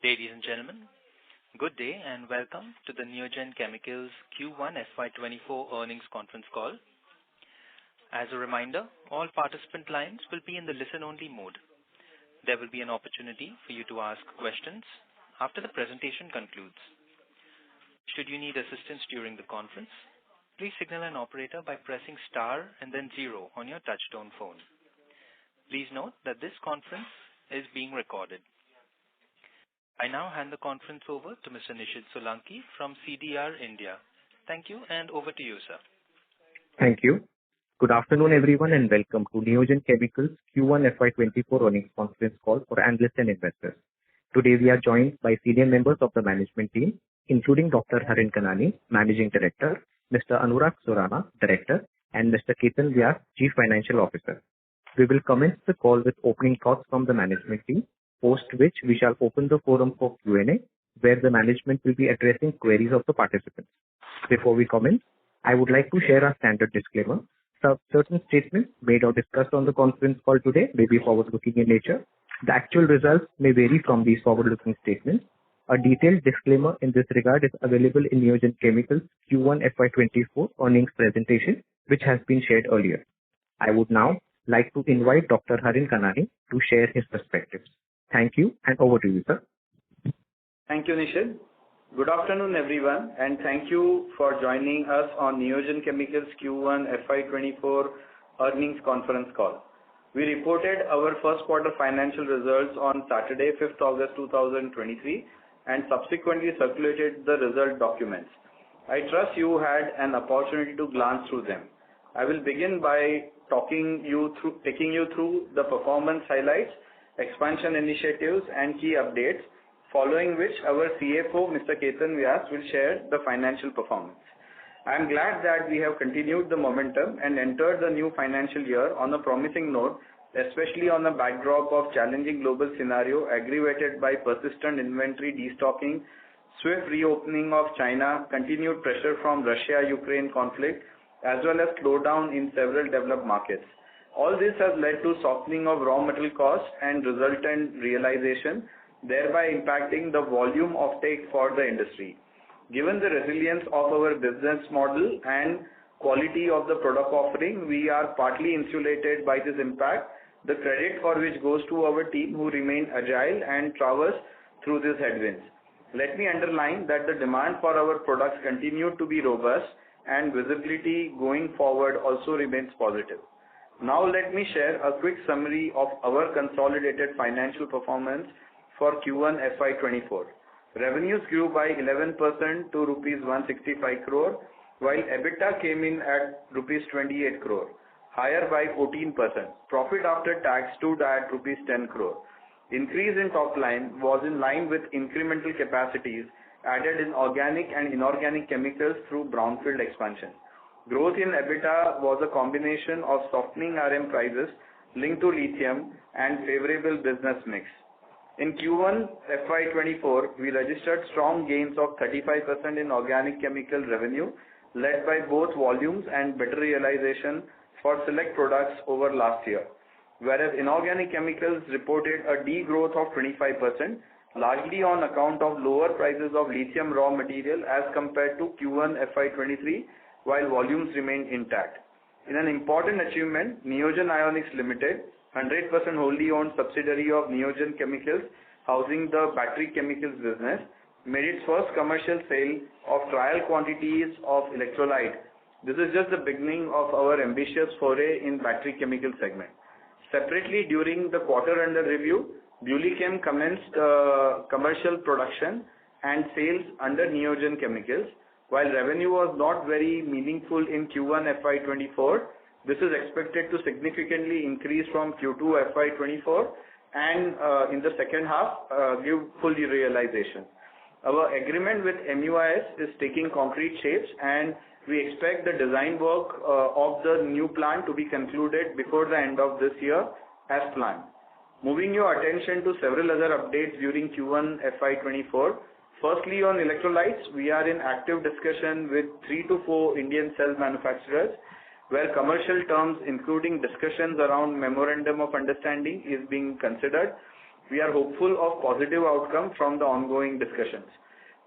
Ladies and gentlemen, good day and welcome to the Neogen Chemicals Q1 FY24 earnings conference call. As a reminder, all participant lines will be in the listen-only mode. There will be an opportunity for you to ask questions after the presentation concludes. Should you need assistance during the conference, please signal an operator by pressing star and then 0 on your touchtone phone. Please note that this conference is being recorded. I now hand the conference over to Mr. Nishid Solanki from CDR India. Thank you, and over to you, sir. Thank you. Good afternoon, everyone, and welcome to Neogen Chemicals Q1 FY24 earnings conference call for analysts and investors. Today, we are joined by senior members of the management team, including Dr. Harin Kanani, Managing Director, Mr. Anurag Surana, Director, and Mr. Ketan Vyas, Chief Financial Officer. We will commence the call with opening thoughts from the management team, post which we shall open the forum for Q&A, where the management will be addressing queries of the participants. Before we commence, I would like to share our standard disclaimer. Certain statements made or discussed on the conference call today may be forward-looking in nature. The actual results may vary from these forward-looking statements. A detailed disclaimer in this regard is available in Neogen Chemicals Q1 FY24 earnings presentation, which has been shared earlier. I would now like to invite Dr. Harin Kanani to share his perspectives. Thank you, and over to you, sir. Thank you, Nishid. Good afternoon, everyone, and thank you for joining us on Neogen Chemicals Q1 FY24 earnings conference call. We reported our first quarter financial results on Saturday, 5th August 2023, and subsequently circulated the result documents. I trust you had an opportunity to glance through them. I will begin by taking you through the performance highlights, expansion initiatives, and key updates, following which our CFO, Mr. Ketan Vyas, will share the financial performance. I am glad that we have continued the momentum and entered the new financial year on a promising note, especially on the backdrop of challenging global scenario aggravated by persistent inventory destocking, swift reopening of China, continued pressure from Russia-Ukraine conflict, as well as slowdown in several developed markets. All this has led to softening of raw material costs and resultant realization, thereby impacting the volume offtake for the industry. Given the resilience of our business model and quality of the product offering, we are partly insulated by this impact, the credit for which goes to our team who remain agile and traverse through these headwinds. Let me underline that the demand for our products continued to be robust and visibility going forward also remains positive. Now let me share a quick summary of our consolidated financial performance for Q1 FY24. Revenues grew by 11% to rupees 165 crore, while EBITDA came in at rupees 28 crore, higher by 14%. Profit after tax stood at rupees 10 crore. Increase in top line was in line with incremental capacities added in organic and inorganic chemicals through brownfield expansion. Growth in EBITDA was a combination of softening RM prices linked to lithium and favorable business mix. In Q1 FY24, we registered strong gains of 35% in organic chemical revenue, led by both volumes and better realization for select products over last year. Whereas inorganic chemicals reported a degrowth of 25%, largely on account of lower prices of lithium raw material as compared to Q1 FY23, while volumes remained intact. In an important achievement, Neogen Ionics Limited, 100% wholly owned subsidiary of Neogen Chemicals, housing the battery chemicals business, made its first commercial sale of trial quantities of electrolyte. This is just the beginning of our ambitious foray in battery chemical segment. Separately, during the quarter under review, Bulichem commenced commercial production and sales under Neogen Chemicals. While revenue was not very meaningful in Q1 FY24, this is expected to significantly increase from Q2 FY24 and in the second half give full realization. Our agreement with MUIS is taking concrete shapes and we expect the design work of the new plant to be concluded before the end of this year as planned. Moving your attention to several other updates during Q1 FY24. Firstly, on electrolytes, we are in active discussion with 3 to 4 Indian cell manufacturers, where commercial terms including discussions around memorandum of understanding is being considered. We are hopeful of positive outcome from the ongoing discussions.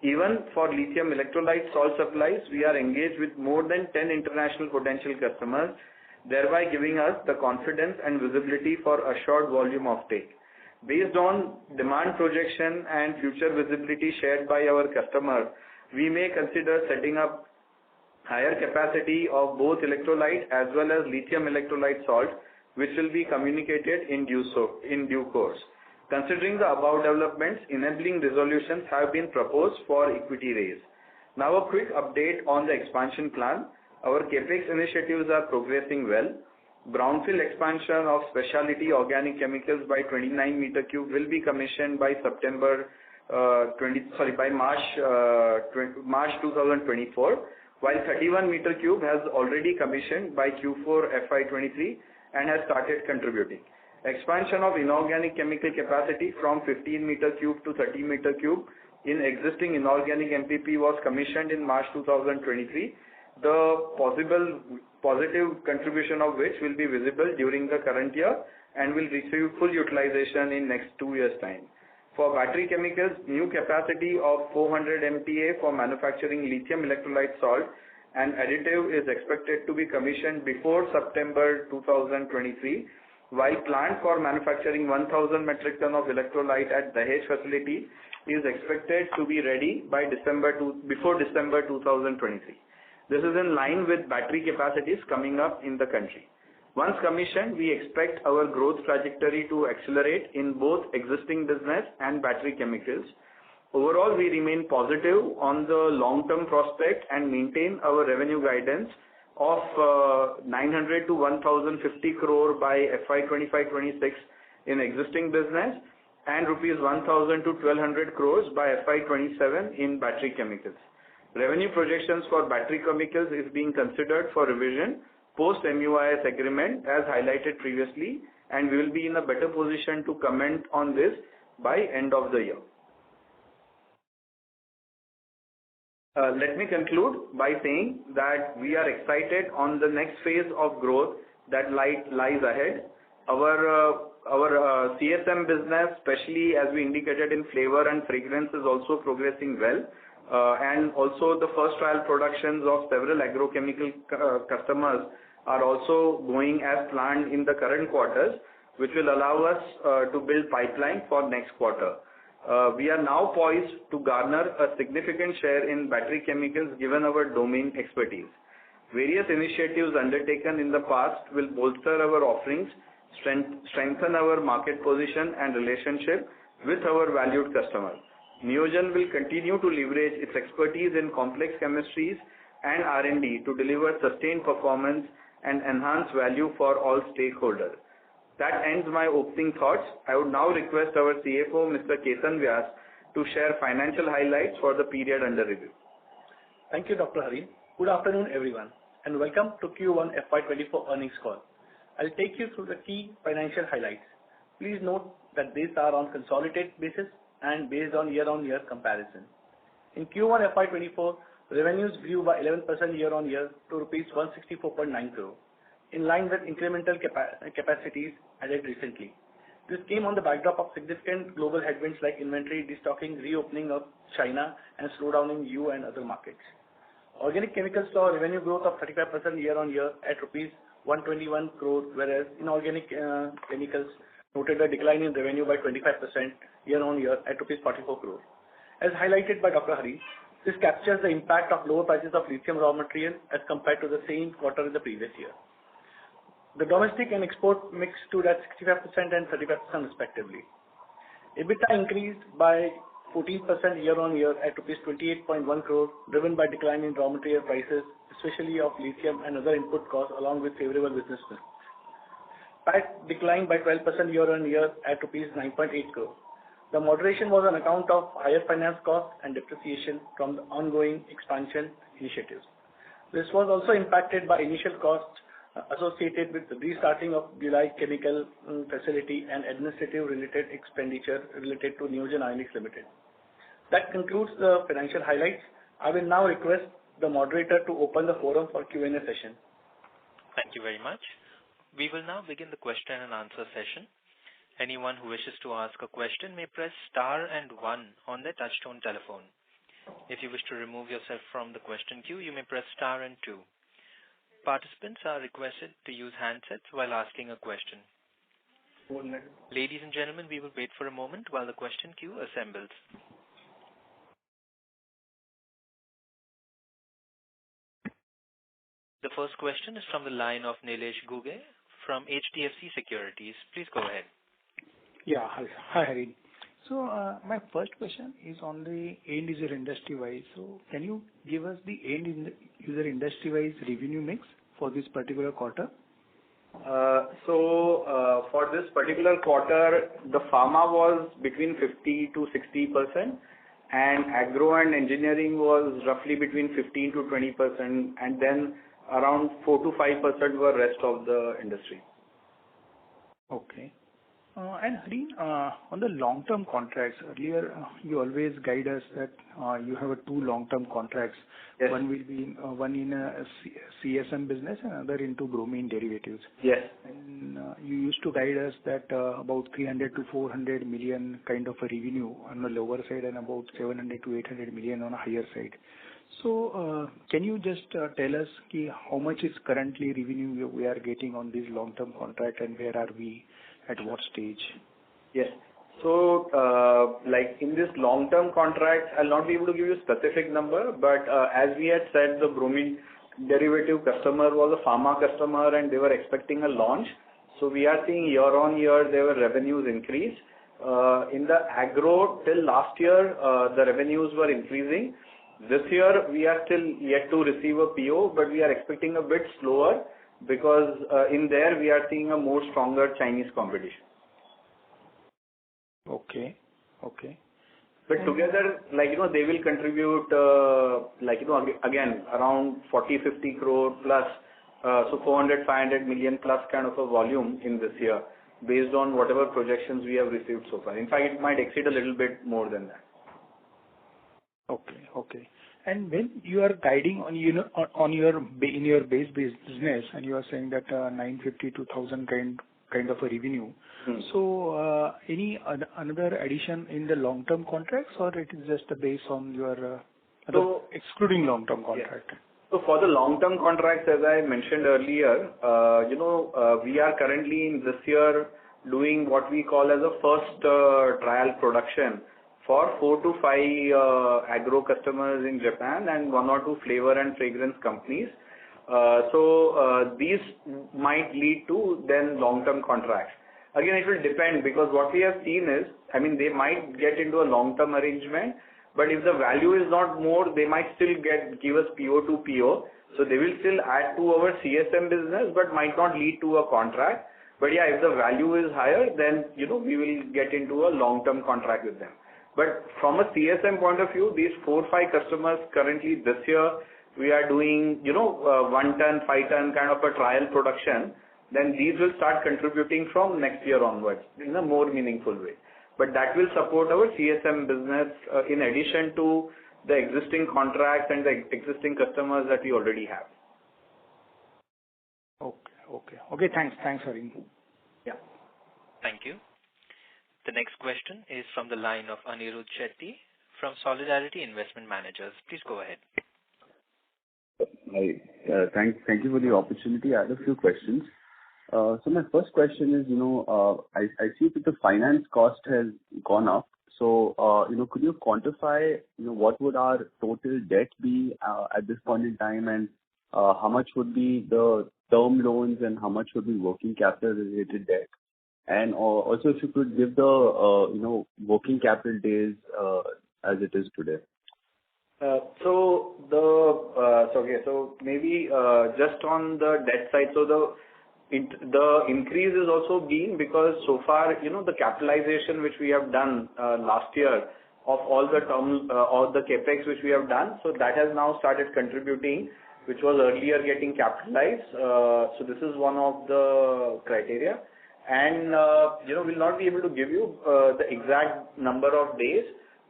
Even for lithium electrolyte salt supplies, we are engaged with more than 10 international potential customers, thereby giving us the confidence and visibility for assured volume offtake. Based on demand projection and future visibility shared by our customer, we may consider setting up higher capacity of both electrolyte as well as lithium electrolyte salt, which will be communicated in due course. Considering the above developments, enabling resolutions have been proposed for equity raise. Now a quick update on the expansion plan. Our CapEx initiatives are progressing well. Brownfield expansion of specialty organic chemicals by 29 meter cube will be commissioned by March 2024, while 31 meter cube has already commissioned by Q4 FY23 and has started contributing. Expansion of inorganic chemical capacity from 15 meter cube to 30 meter cube in existing inorganic MPP was commissioned in March 2023. The possible positive contribution of which will be visible during the current year and will receive full utilization in next 2 years' time. For battery chemicals, new capacity of 400 MTA for manufacturing lithium electrolyte salt and additive is expected to be commissioned before September 2023, while plant for manufacturing 1000 metric ton of electrolyte at Dahej facility is expected to be ready by before December 2023. This is in line with battery capacities coming up in the country. Once commissioned, we expect our growth trajectory to accelerate in both existing business and battery chemicals. Overall, we remain positive on the long-term prospect and maintain our revenue guidance of 900 to 1,050 crore by FY 25-26 in existing business and rupees 1,000 to 1,200 crores by FY 27 in battery chemicals. Revenue projections for battery chemicals is being considered for revision post MUIS agreement as highlighted previously, and we will be in a better position to comment on this by end of the year. Let me conclude by saying that we are excited on the next phase of growth that lies ahead. Our CSM business, especially as we indicated in flavor and fragrance, is also progressing well. And also the first trial productions of several agrochemical customers are also going as planned in the current quarters, which will allow us to build pipeline for next quarter. We are now poised to garner a significant share in battery chemicals given our domain expertise. Various initiatives undertaken in the past will bolster our offerings, strengthen our market position and relationship with our valued customers. Neogen will continue to leverage its expertise in complex chemistries and R&D to deliver sustained performance and enhance value for all stakeholders. That ends my opening thoughts. I would now request our CFO, Mr. Ketan Vyas, to share financial highlights for the period under review. Thank you, Dr. Hari. Good afternoon, everyone, and welcome to Q1 FY24 earnings call. I'll take you through the key financial highlights. Please note that these are on consolidated basis and based on year-on-year comparison. In Q1 FY24, revenues grew by 11% year-on-year to rupees 164.9 crore, in line with incremental capacities added recently. This came on the backdrop of significant global headwinds like inventory destocking, reopening of China, and slowdown in EU and other markets. Organic chemicals saw revenue growth of 35% year-on-year at rupees 121 crore, whereas inorganic chemicals noted a decline in revenue by 25% year-on-year at rupees 44 crore. As highlighted by Dr. Hari, this captures the impact of lower prices of lithium raw material as compared to the same quarter in the previous year. The domestic and export mix stood at 65% and 35% respectively. EBITDA increased by 14% year-on-year at rupees 28.1 crore, driven by decline in raw material prices, especially of lithium and other input costs, along with favorable business mix. PAT declined by 12% year-on-year at rupees 9.8 crore. The moderation was on account of higher finance costs and depreciation from the ongoing expansion initiatives. This was also impacted by initial costs associated with the restarting of July chemical facility and administrative related expenditure related to Neogen Ionics Limited. That concludes the financial highlights. I will now request the moderator to open the forum for Q&A session. Thank you very much. We will now begin the question and answer session. Anyone who wishes to ask a question may press star and one on their touchtone telephone. If you wish to remove yourself from the question queue, you may press star and two. Participants are requested to use handsets while asking a question. Ladies and gentlemen, we will wait for a moment while the question queue assembles. The first question is from the line of Nilesh Guge from HDFC Securities. Please go ahead. Yeah. Hi, Harin. So, my first question is on the end user industry-wise. So can you give us the end user industry-wise revenue mix for this particular quarter? For this particular quarter, the pharma was between 50 to 60%, and agro and engineering was roughly between 15 to 20%, and then around 4 to 5% were rest of the industry. Okay. And Harin, on the long-term contracts, earlier you always guide us that you have two long-term contracts. Yes. One will be one in a CSM business and another into bromine derivatives. Yes. And you used to guide us that about 300 to 400 million kind of a revenue on the lower side and about 700 to 800 million on a higher side. So can you just tell us how much is currently revenue we are getting on this long-term contract and where are we at what stage? Yes. So, like in this long-term contract, I'll not be able to give you a specific number, but as we had said, the bromine derivative customer was a pharma customer and they were expecting a launch. So we are seeing year on year their revenues increase. In the agro till last year, the revenues were increasing. This year we are still yet to receive a PO, but we are expecting a bit slower because in there we are seeing a more stronger Chinese competition. Okay. Okay. But together, they will contribute, again, around 40-50 crore plus, so 400-500 million plus kind of a volume in this year, based on whatever projections we have received so far. In fact, it might exceed a little bit more than that. Okay. Okay. And when you are guiding on in your base business, and you are saying that 950 to 1,000 kind of a revenue. So any another addition in the long-term contracts, or it is just based on your excluding long-term contract? Yes. So for the long-term contracts, as I mentioned earlier, we are currently in this year doing what we call as a first trial production for 4 to 5 agro customers in Japan and 1 or 2 flavor and fragrance companies. These might lead to then long-term contracts. Again, it will depend, because what we have seen is, they might get into a long-term arrangement, but if the value is not more, they might still give us PO to PO. So they will still add to our CSM business, but might not lead to a contract. But yeah, if the value is higher, then, we will get into a long-term contract with them. But from a CSM point of view, these 4-5 customers currently this year, we are doing, 1 ton, 5 ton kind of a trial production. Then these will start contributing from next year onwards in a more meaningful way. But that will support our CSM business in addition to the existing contracts and the existing customers that we already have. Okay. Thanks, Harin. Yeah. Thank you. The next question is from the line of Anirudh Shetty from Solidarity Investment Managers. Please go ahead. Hi. Thank you for the opportunity. I had a few questions. So my first question is, I see that the finance cost has gone up. So, could you quantify, what would our total debt be at this point in time, and how much would be the term loans and how much would be working capital related debt? And also if you could give the, working capital days as it is today. So maybe just on the debt side, so the increase is also being because so far, the capitalization which we have done last year of all the capex which we have done, so that has now started contributing, which was earlier getting capitalized. So this is one of the criteria. And, we'll not be able to give you the exact number of days,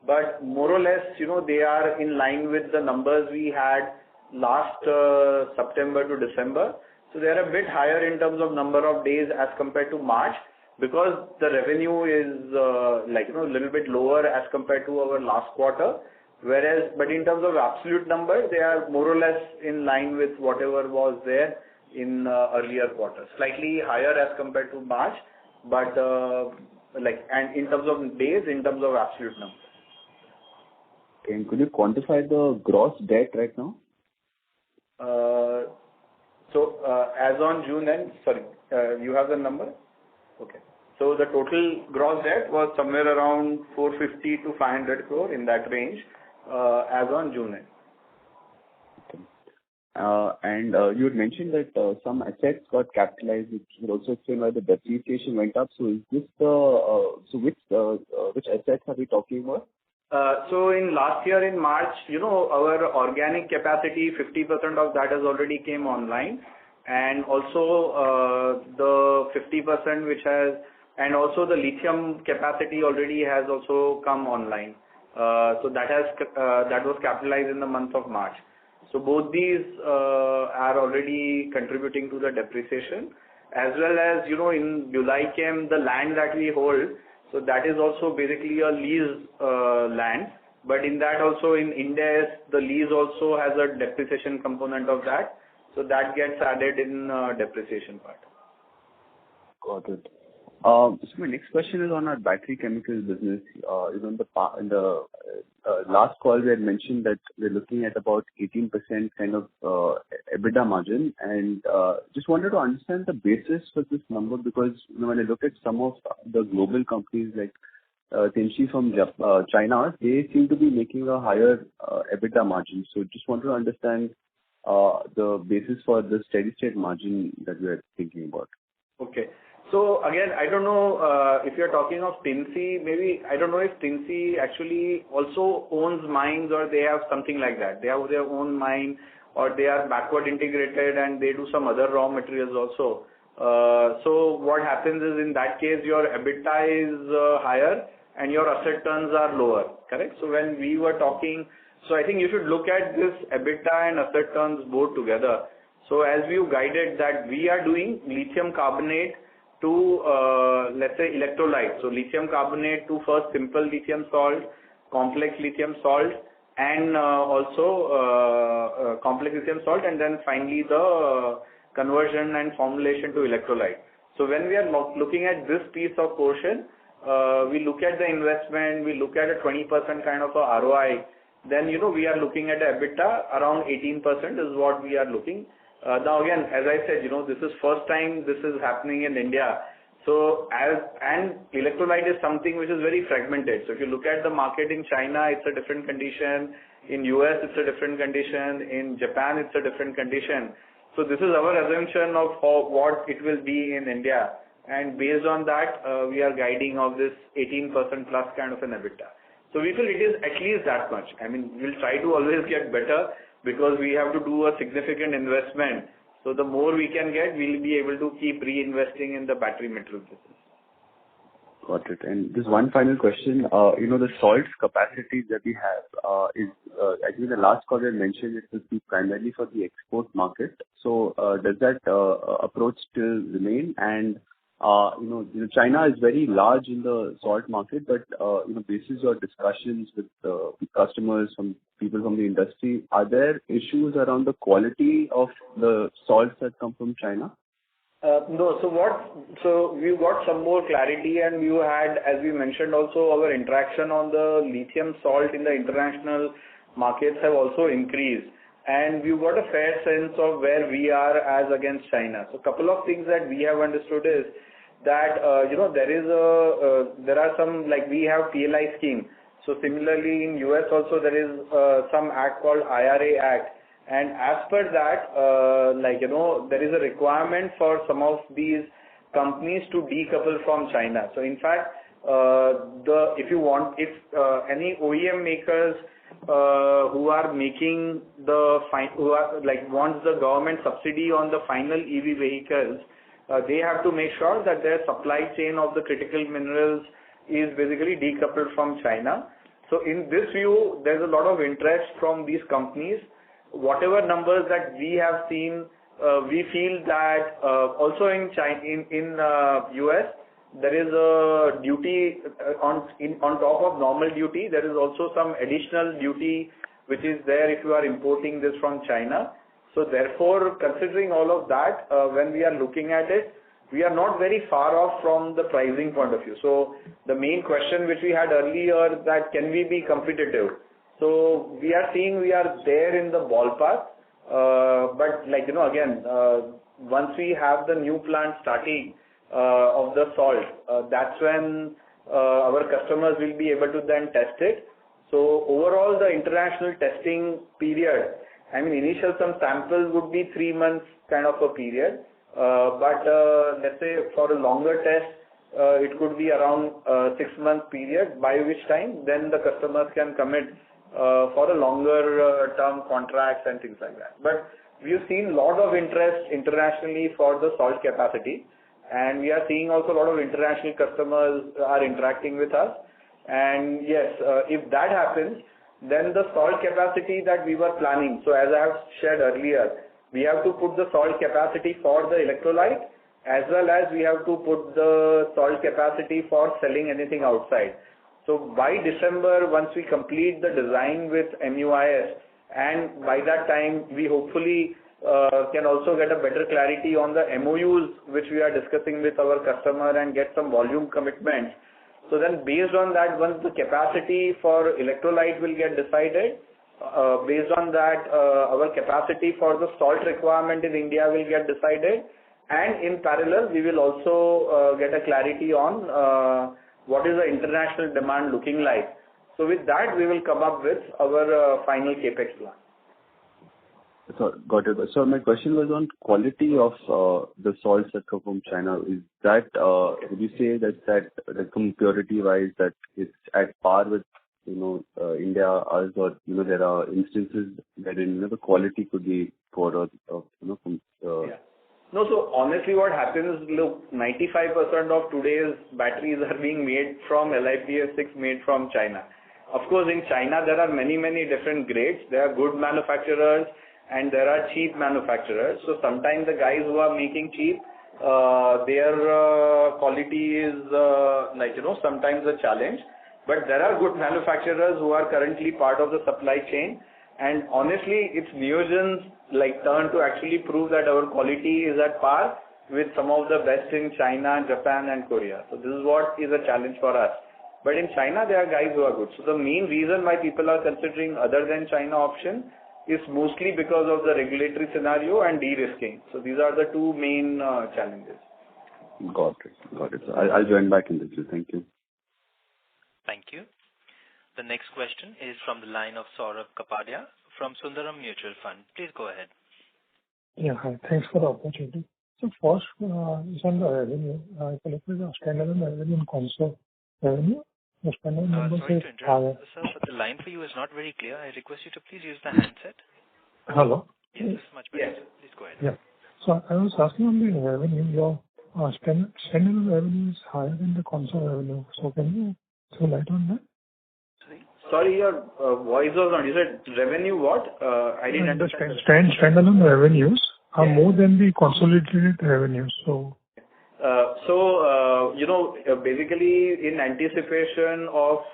but more or less, they are in line with the numbers we had last September to December. So they are a bit higher in terms of number of days as compared to March. because the revenue is a little bit lower as compared to our last quarter. But in terms of absolute numbers, they are more or less in line with whatever was there in earlier quarters. Slightly higher as compared to March, but and in terms of days, in terms of absolute numbers. Okay. Could you quantify the gross debt right now? As on June end, sorry, you have the number? Okay. So the total gross debt was somewhere around 450 to 500 crore, in that range, as on June end. Okay. And you had mentioned that some assets got capitalized, which would also explain why the depreciation went up. So is this which assets are we talking about? So in last year in March, our organic capacity, 50% of that has already came online, and also the 50% which has, and also the lithium capacity already has also come online. So that was capitalized in the month of March. So both these are already contributing to the depreciation, as well as in July came the land that we hold. So that is also basically a lease land, but in that also in India, the lease also has a depreciation component of that. So that gets added in depreciation part. Got it. So my next question is on our battery chemicals business. In the last call, we had mentioned that we're looking at about 18% kind of EBITDA margin, and just wanted to understand the basis for this number, because when I look at some of the global companies like Tinci from China, they seem to be making a higher EBITDA margin. So just wanted to understand the basis for the steady state margin that we are thinking about. Okay. So again, I don't know if you're talking of Tinci, maybe, I don't know if Tinci actually also owns mines or they have something like that. They have their own mine, or they are backward integrated and they do some other raw materials also. So what happens is, in that case, your EBITDA is higher and your asset turns are lower, correct? So when we were talking, so I think you should look at this EBITDA and asset turns both together. So as we guided that we are doing lithium carbonate to let's say electrolyte. So lithium carbonate to first simple lithium salt, complex lithium salt, and also complex lithium salt, and then finally the conversion and formulation to electrolyte. So when we are looking at this piece of portion, we look at the investment, we look at a 20% kind of a ROI, then we are looking at a EBITDA around 18% is what we are looking. Now again, as I said, this is first time this is happening in India. So and electrolyte is something which is very fragmented. So if you look at the market in China, it's a different condition. In US, it's a different condition. In Japan, it's a different condition. So this is our assumption of what it will be in India. And based on that, we are guiding of this 18% plus kind of an EBITDA. So we feel it is at least that much. I mean, we'll try to always get better, because we have to do a significant investment. So the more we can get, we'll be able to keep reinvesting in the battery material business. Got it. And just one final question. The salts capacity that we have is, I think the last call I mentioned, it will be primarily for the export market. So does that approach still remain? And China is very large in the salt market, but basis your discussions with customers, from people from the industry, are there issues around the quality of the salts that come from China? No. So we've got some more clarity, and we had, as we mentioned, also our interaction on the lithium salt in the international markets have also increased, and we've got a fair sense of where we are as against China. So a couple of things that we have understood is that there are some, like we have PLI scheme. So similarly in US also there is some act called IRA Act, and as per that, there is a requirement for some of these companies to decouple from China. So in fact, if any OEM makers who are making wants the government subsidy on the final EV vehicles, they have to make sure that their supply chain of the critical minerals is basically decoupled from China. So in this view, there's a lot of interest from these companies. Whatever numbers that we have seen, we feel that also in US, there is a duty on top of normal duty. There is also some additional duty which is there if you are importing this from China. So therefore, considering all of that, when we are looking at it, we are not very far off from the pricing point of view. So the main question which we had earlier, that can we be competitive? So we are seeing we are there in the ballpark. But like, again, once we have the new plant starting of the salt, that's when our customers will be able to then test it. So overall, the international testing period, I mean, initial some samples would be 3 months kind of a period. But let's say for a longer test, it could be around 6-month period, by which time then the customers can commit for a longer term contracts and things like that. But we've seen a lot of interest internationally for the salt capacity, and we are seeing also a lot of international customers are interacting with us. And yes, if that happens, then the salt capacity that we were planning, so as I have shared earlier, we have to put the salt capacity for the electrolyte, as well as we have to put the salt capacity for selling anything outside. So by December, once we complete the design with MUIS, and by that time we hopefully can also get a better clarity on the MOUs which we are discussing with our customer and get some volume commitments. So then based on that, once the capacity for electrolyte will get decided, based on that, our capacity for the salt requirement in India will get decided, and in parallel, we will also get a clarity on what is the international demand looking like. So with that, we will come up with our final capex plan. So, got it. So my question was on quality of the salts that come from China. Is that would you say that purity wise that it's at par with India, us, or there are instances wherein the quality could be poorer from Yeah. No, so honestly what happens, look, 95% of today's batteries are being made from LiPF6 made from China. Of course, in China there are many different grades. There are good manufacturers and there are cheap manufacturers. So sometimes the guys who are making cheap, their quality is sometimes a challenge. But there are good manufacturers who are currently part of the supply chain. And honestly, it's Neogen's turn to actually prove that our quality is at par with some of the best in China, Japan and Korea. So this is what is a challenge for us. But in China, there are guys who are good. So the main reason why people are considering other than China option is mostly because of the regulatory scenario and de-risking. So these are the two main challenges. Got it. So I'll join back in the queue. Thank you. Thank you. The next question is from the line of Saurabh Kapadia from Sundaram Mutual Fund. Please go ahead. Yeah, hi. Thanks for the opportunity. So first is on the revenue. If I look at the standalone revenue and console revenue, the standalone numbers Sorry is to interrupt, higher. sir, but the line for you is not very clear. I request you to please use the handset. Hello? Yes, this is much better. Yes. Please go ahead. Yeah. So I was asking on the revenue, your standalone revenue is higher than the console revenue. So can you throw light on that? Sorry, your voice was on. You said revenue what? I didn't understand. Standalone revenues are more than the consolidated revenues. So basically in anticipation of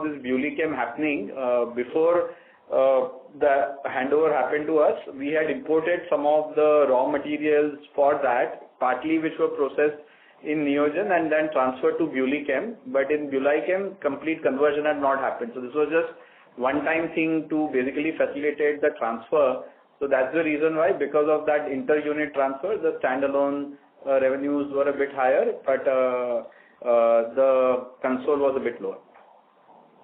this BuLi-Chem happening, before the handover happened to us, we had imported some of the raw materials for that, partly which were processed in Neogen and then transferred to BuLi-Chem. But in BuLi-Chem, complete conversion had not happened. So this was just one-time thing to basically facilitate the transfer. So that's the reason why, because of that inter-unit transfer, the standalone revenues were a bit higher, but the console was a bit lower.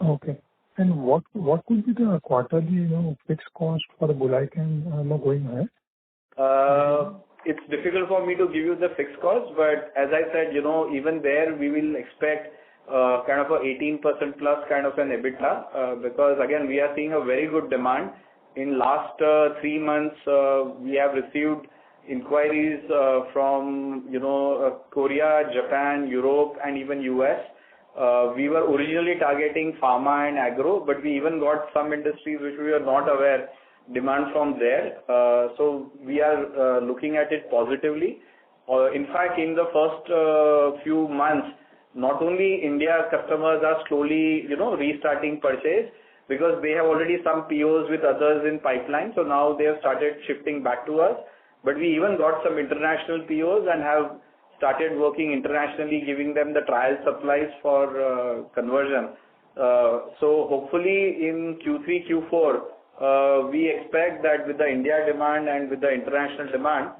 okay. And what could be the quarterly fixed cost for the BuLi-Chem going ahead? It's difficult for me to give you the fixed cost, but as I said, even there we will expect kind of a 18% plus kind of an EBITDA, because again, we are seeing a very good demand. In last 3 months, we have received inquiries from, Korea, Japan, Europe, and even US. We were originally targeting pharma and agro, but we even got some industries which we were not aware demand from there. So we are looking at it positively. In fact, in the first few months, not only India customers are slowly, restarting purchase because they have already some POs with others in pipeline. So now they have started shifting back to us. But we even got some international POs and have started working internationally, giving them the trial supplies for conversion. So hopefully in Q3, Q4, we expect that with the India demand and with the international demand,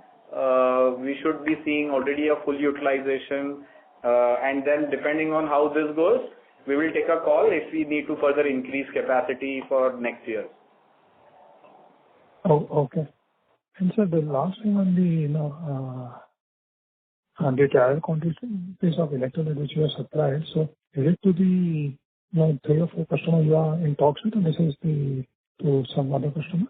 we should be seeing already a full utilization. And then depending on how this goes, we will take a call if we need to further increase capacity for next year. Oh, okay. And sir, the last thing on the trial quantities of electrolyte which you have supplied. So is it to the 3 or 4 customers you are in talks with, or this is to some other customer?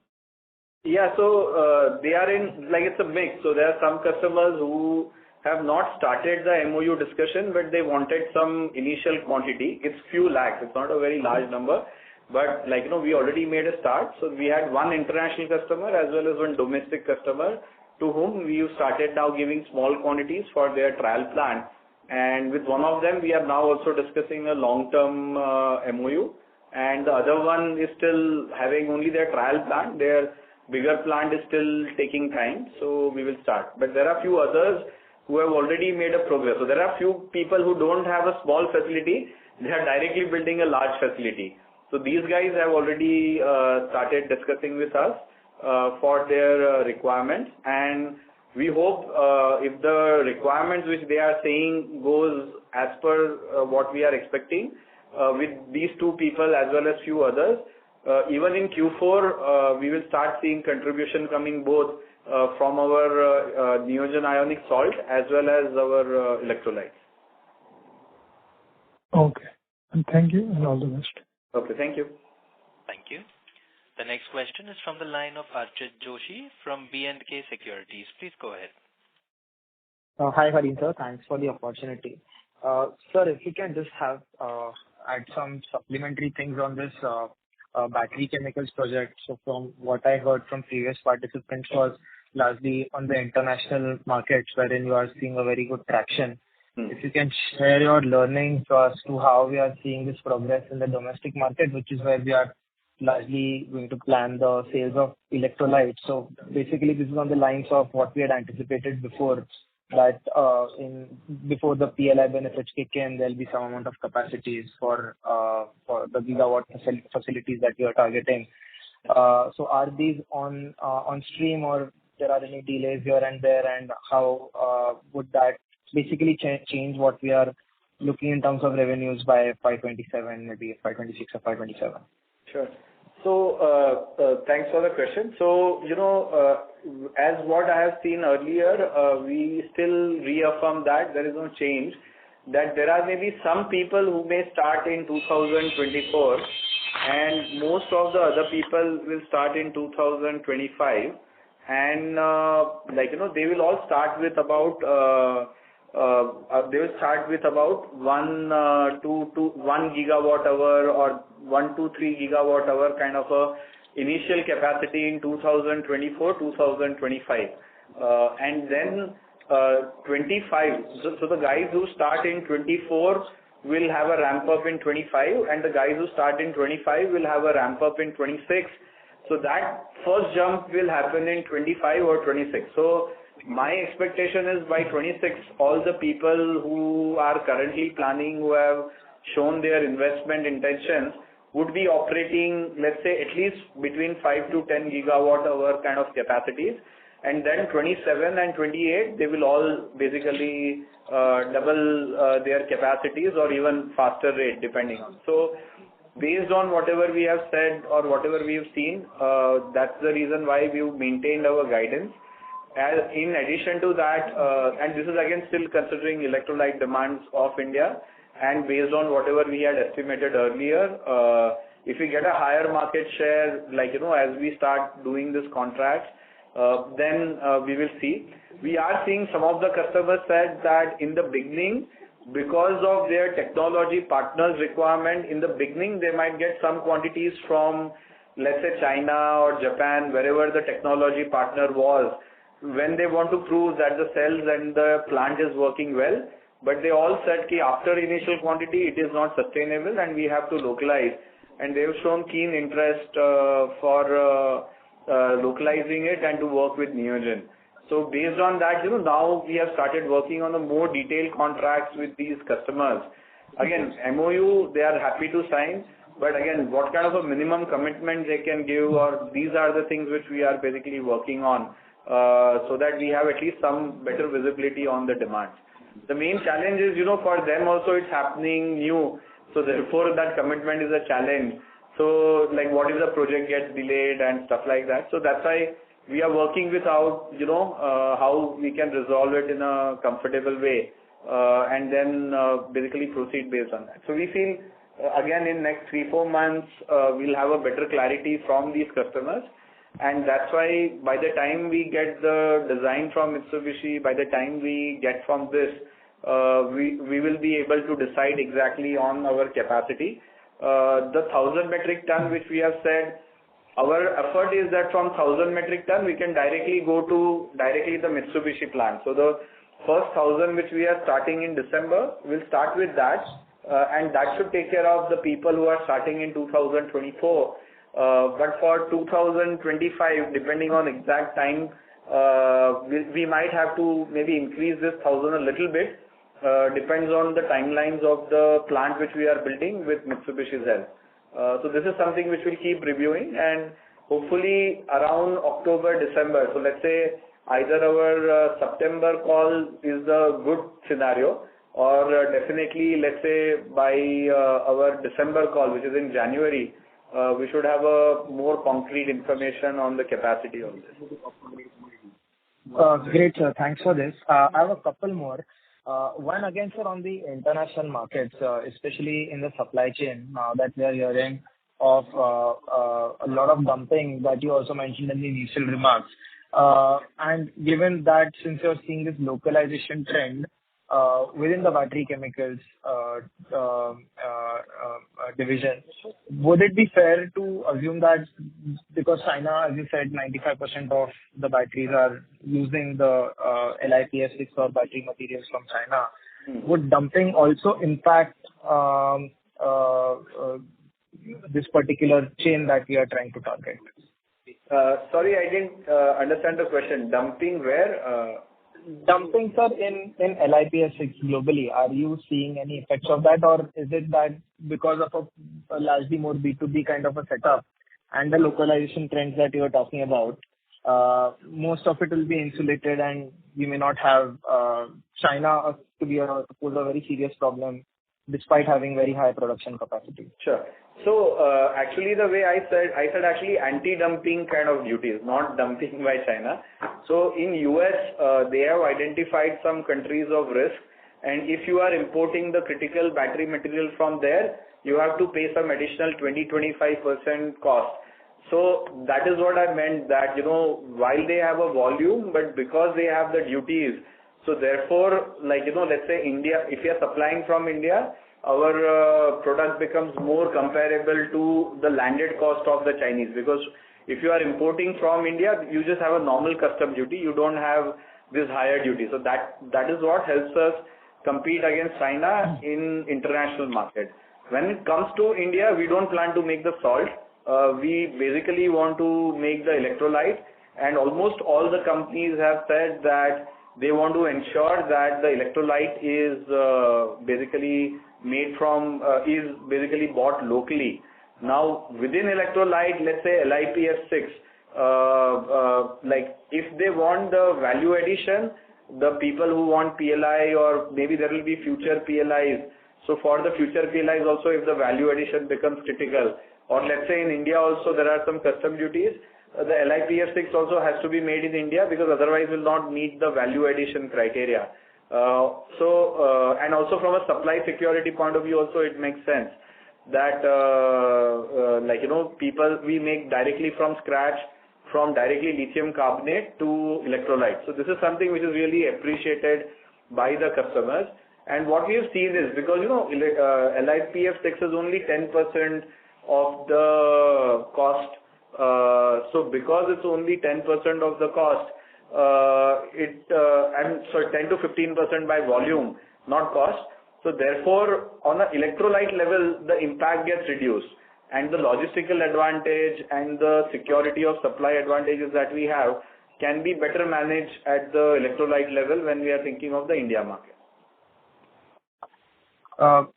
Yeah, so they are in, it's a mix. So there are some customers who have not started the MOU discussion, but they wanted some initial quantity. It's few lakhs. It's not a very large number, but we already made a start. So we had one international customer as well as one domestic customer to whom we started now giving small quantities for their trial plant. And with one of them, we are now also discussing a long-term MOU. And the other one is still having only their trial plant. Their bigger plant is still taking time. So we will start. But there are few others who have already made a progress. So there are few people who don't have a small facility. They are directly building a large facility. So these guys have already started discussing with us for their requirements, and we hope if the requirements which they are saying goes as per what we are expecting with these 2 people as well as few others, even in Q4 we will start seeing contribution coming both from our Neogen ionic salt as well as our electrolytes. Okay. And thank you and all the best. Okay, thank you. Thank you. The next question is from the line of Archit Joshi from B&K Securities. Please go ahead. Hi, Harin sir. Thanks for the opportunity. Sir, if you can just add some supplementary things on this battery chemicals project. So from what I heard from previous participants was largely on the international markets wherein you are seeing a very good traction. If you can share your learnings as to how we are seeing this progress in the domestic market, which is where we are largely going to plan the sales of electrolytes. So basically this is on the lines of what we had anticipated before, that before the PLI benefits kick in, there'll be some amount of capacities for the gigawatt facilities that you are targeting. So are these on stream, or there are any delays here and there, and how would that basically change what we are looking in terms of revenues by FY27, maybe FY26 or FY27? Sure. So thanks for the question. So, as what I have seen earlier, we still reaffirm that there is no change, that there are maybe some people who may start in 2024 and most of the other people will start in 2025. And they will all start with about 1 to 1 gigawatt hour or 1 to 3 gigawatt hour kind of a initial capacity in 2024, 2025. And then 25. So the guys who start in 24 will have a ramp up in 25, and the guys who start in 25 will have a ramp up in 26. So that first jump will happen in 25 or 26. So my expectation is by 26, all the people who are currently planning, who have shown their investment intentions, would be operating, let's say, at least between 5 to 10 gigawatt hour kind of capacities. And then 27 and 28, they will all basically double their capacities or even faster rate, depending on. So based on whatever we have said or whatever we have seen, that's the reason why we've maintained our guidance. As in addition to that, and this is again still considering electrolyte demands of India, and based on whatever we had estimated earlier, if we get a higher market share, as we start doing this contract, then we will see. We are seeing some of the customers said that in the beginning, because of their technology partners requirement, in the beginning they might get some quantities from, let's say, China or Japan, wherever the technology partner was. when they want to prove that the cells and the plant is working well, but they all said that after initial quantity it is not sustainable and we have to localize, and they've shown keen interest for localizing it and to work with Neogen. So based on that, now we have started working on the more detailed contracts with these customers. Again, MOU, they are happy to sign, but again, what kind of a minimum commitment they can give, or these are the things which we are basically working on, so that we have at least some better visibility on the demand. The main challenge is, for them also it's happening new, so therefore that commitment is a challenge. So like what if the project gets delayed and stuff like that. So that's why we are working with how we can resolve it in a comfortable way, and then basically proceed based on that. So we feel again in next 3-4 months we'll have a better clarity from these customers, and that's why by the time we get the design from Mitsubishi, by the time we get from this, we will be able to decide exactly on our capacity. The 1,000 metric ton which we have said, our effort is that from 1,000 metric ton we can directly go to the Mitsubishi plant. So the first 1,000 which we are starting in December, we'll start with that, and that should take care of the people who are starting in 2024. But for 2025, depending on exact time, we might have to maybe increase this 1,000 a little bit. Depends on the timelines of the plant which we are building with Mitsubishi's help. So this is something which we'll keep reviewing, and hopefully around October, December. So let's say either our September call is the good scenario, or definitely let's say by our December call, which is in January, we should have a more concrete information on the capacity of this. Great, sir. Thanks for this. I have a couple more. One again, sir, on the international markets, especially in the supply chain, that we are hearing of a lot of dumping that you also mentioned in the initial remarks. And given that since you're seeing this localization trend within the battery chemicals division, would it be fair to assume that because China, as you said, 95% of the batteries are using the LiPF6 or battery materials from China, would dumping also impact this particular chain that we are trying to target? Sorry, I didn't understand the question. Dumping where? Dumping, sir, in LiPF6 globally, are you seeing any effects of that, or is it that because of a largely more B2B kind of a setup and the localization trends that you are talking about, most of it will be insulated and you may not have China to be a very serious problem despite having very high production capacity? Sure. So actually the way I said actually anti-dumping kind of duties, not dumping by China. So in US, they have identified some countries of risk, and if you are importing the critical battery material from there, you have to pay some additional 20-25% cost. So that is what I meant, that while they have a volume, but because they have the duties, so therefore, let's say India, if you are supplying from India, our product becomes more comparable to the landed cost of the Chinese, because if you are importing from India, you just have a normal custom duty, you don't have this higher duty. So that is what helps us compete against China in international market. When it comes to India, we don't plan to make the salt. We basically want to make the electrolyte, and almost all the companies have said that they want to ensure that the electrolyte is basically bought locally. Now within electrolyte, let's say LiPF6, if they want the value addition, the people who want PLI, or maybe there will be future PLIs. So for the future PLIs also, if the value addition becomes critical, or let's say in India also there are some custom duties, the LiPF6 also has to be made in India, because otherwise will not meet the value addition criteria. And also from a supply security point of view also, it makes sense that we make directly from scratch, from directly lithium carbonate to electrolyte. So this is something which is really appreciated by the customers. And what we have seen is, because LiPF6 is only 10% of the cost. So because it's only 10% of the cost, and so 10 to 15% by volume, not cost. So therefore, on an electrolyte level, the impact gets reduced, and the logistical advantage and the security of supply advantages that we have can be better managed at the electrolyte level when we are thinking of the India market.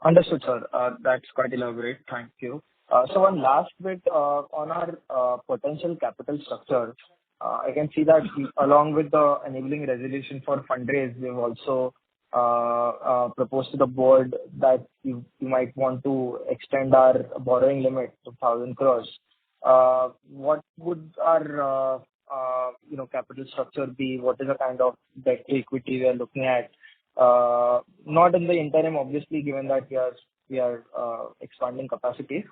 Understood, sir. That's quite elaborate. Thank you. So one last bit on our potential capital structure. I can see that along with the enabling resolution for fundraise, we've also proposed to the board that you might want to extend our borrowing limit to 1,000 crores. What would our capital structure be? What is the kind of debt to equity we are looking at? Not in the interim, obviously, given that we are expanding capacity,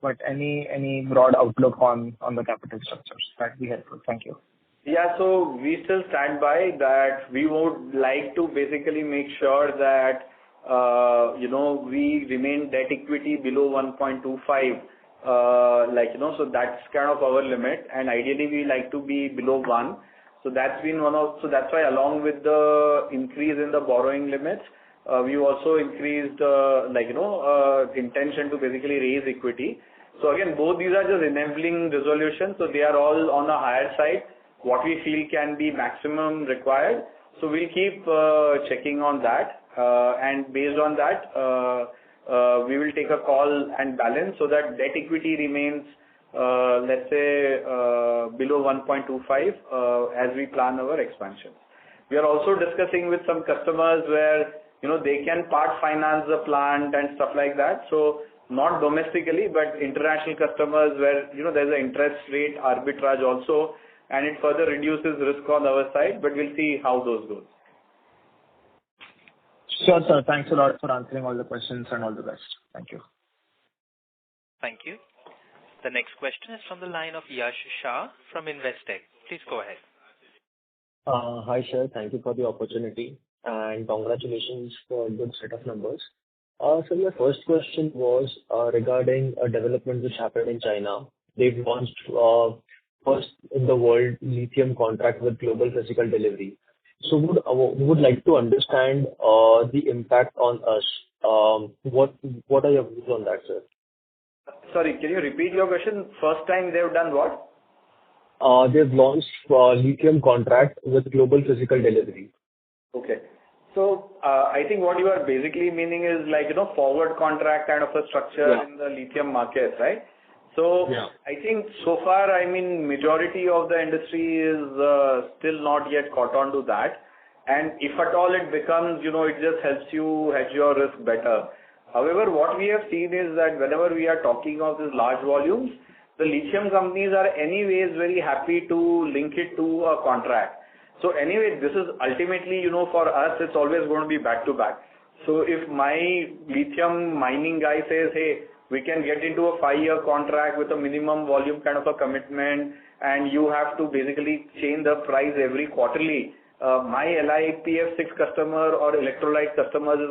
but any broad outlook on the capital structures, that'd be helpful. Thank you. Yeah, so we still stand by that. We would like to basically make sure that we remain debt equity below 1.25. So that's kind of our limit, and ideally we like to be below 1. So that's been that's why along with the increase in the borrowing limits, we also increased intention to basically raise equity. So again, both these are just enabling resolutions, so they are all on a higher side. What we feel can be maximum required. So we'll keep checking on that, and based on that, we will take a call and balance so that debt equity remains, let's say, below 1.25 as we plan our expansion. We are also discussing with some customers where they can part finance the plant and stuff like that. So not domestically, but international customers where there's an interest rate arbitrage also, and it further reduces risk on our side. But we'll see how those goes. Sure, sir. Thanks a lot for answering all the questions, and all the best. Thank you. Thank you. The next question is from the line of Yash Shah from Investec. Please go ahead. Hi, sir. Thank you for the opportunity, and congratulations for a good set of numbers. So my first question was regarding a development which happened in China. They've launched first in the world lithium contract with global physical delivery. So we would like to understand the impact on us. What are your views on that, sir? Sorry, can you repeat your question? First time they've done what? They've launched lithium contract with global physical delivery. Okay. So I think what you are basically meaning is forward contract kind of a structure in the lithium market, right? So I think so far, majority of the industry is still not yet caught on to that. And if at all it becomes, it just helps you hedge your risk better. However, what we have seen is that whenever we are talking of these large volumes, the lithium companies are anyways very happy to link it to a contract. So anyway, this is ultimately, for us, it's always going to be back to back. So if my lithium mining guy says, hey, we can get into a 5-year contract with a minimum volume kind of a commitment, and you have to basically change the price every quarterly. My LiPF6 customer or electrolyte customers is